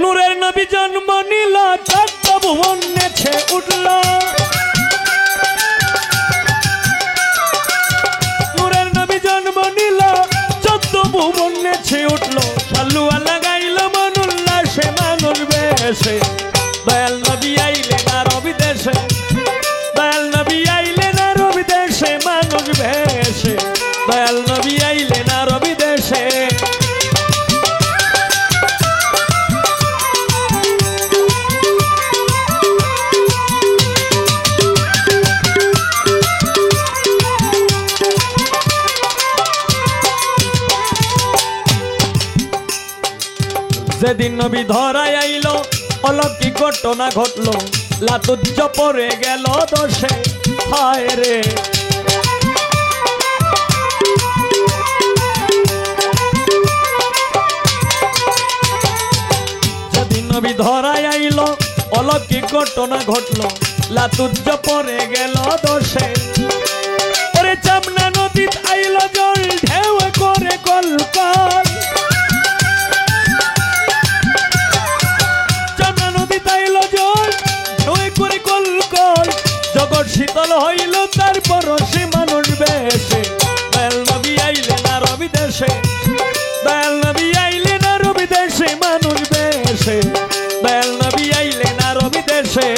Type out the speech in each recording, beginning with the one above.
নূরের নবী জন্ম নিল, চোদ্দ ভুবন নেছে উঠল। নূরের নবী জন্ম নিল, চোদ্দ ভুবন নেছে উঠল। সাল্লুয়া লাগাইল মন উল্লাসে মানুষ বেশে, দয়াল নবী আইলেন আরব দেশে, দয়াল নবী আইলেন আরব দেশে মানুষ বেশে, দয়াল নবী আইলেন আরব দেশে। যেদিন নবী ধরায় আইল, অলৌকিক ঘটনা ঘটলো, লাতুজ্জ পড়ে গেল দোষে, হায় রে। যেদিন নবী ধরায় আইল, অলৌকিক ঘটনা ঘটলো, লাতুজ্জ পড়ে গেল দোষে। ওরে যমুনা নদীত আইল জল, ঢেউ করে কলকল। জগৎ শীতল হইল, তারপর সে মানুষ বেশে, দয়াল নবী আইলেন আরব দেশে, দয়াল নবী আইলেন আরব দেশে মানুষ বেশে, দয়াল নবী আইলেন আরব দেশে।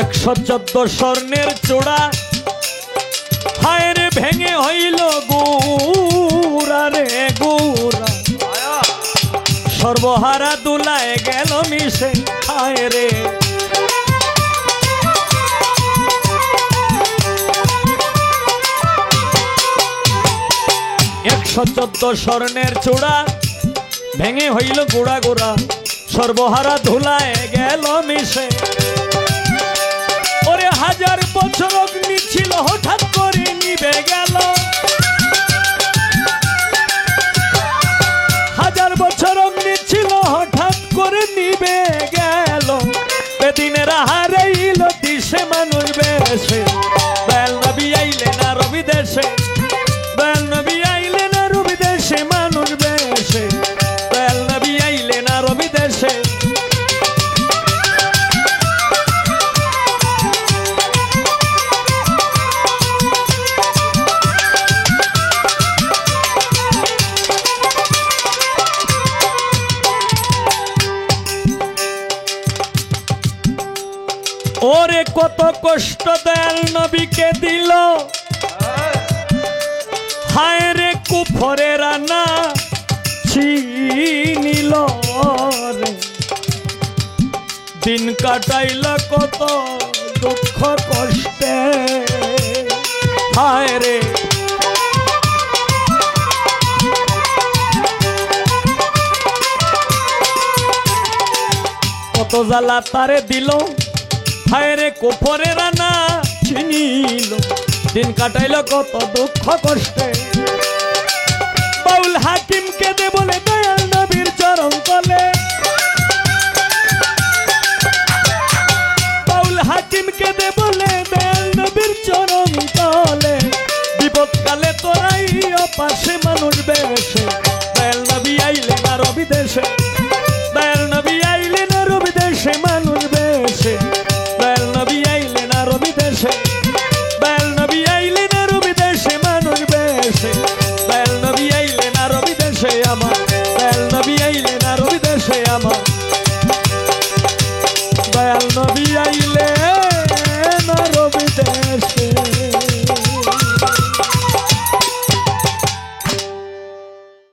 একশো ১৪ স্বর্ণের চূড়া, হায় রে ভেঙে হইল গুড়া রে গুড়া। সর্বহারা দুলায় গেল মিশে, হায় রে। ১১৪ স্বর্ণের চূড়া, ভেঙে হইল গুড়া গুড়া, সর্বহারা ধুলায় গেল মিশে। ওরে ১০০০ বছর অগ্নি ছিল, হঠাৎ করে নিভে গেল। ১০০০ বছর অগ্নি ছিল, হঠাৎ করে নিভে গেল। বেদিনের হারাইল দিশে মানুষ বেশে, দয়াল নবী আইলেন আরব দেশে, দয়াল নবী আইলেন আরব দেশে মানুষ বেশে, দয়াল নবী আইলেন আরব দেশে। ওরে কত কষ্ট দয়াল নবীকে দিল, হায় রে কুফরের রানা ছিনিল রে। দিন কাটাইল কত দুঃখ কষ্টে, হায় রে। কত জ্বালা তারে দিল, হায় রে কুফরের রানা ছিনিল। দিন কাটাইল কত দুঃখ কষ্টে। বাউল হাকিমকে দে বলে দয়াল নবীর চরণ তলে, বাউল হাকিমকে দে বলে দয়াল নবীর চরণ তলে। বিপদকালে তোরাই পাশে মানুষ বেশে, দয়াল নবী আইলেন আরব দেশে।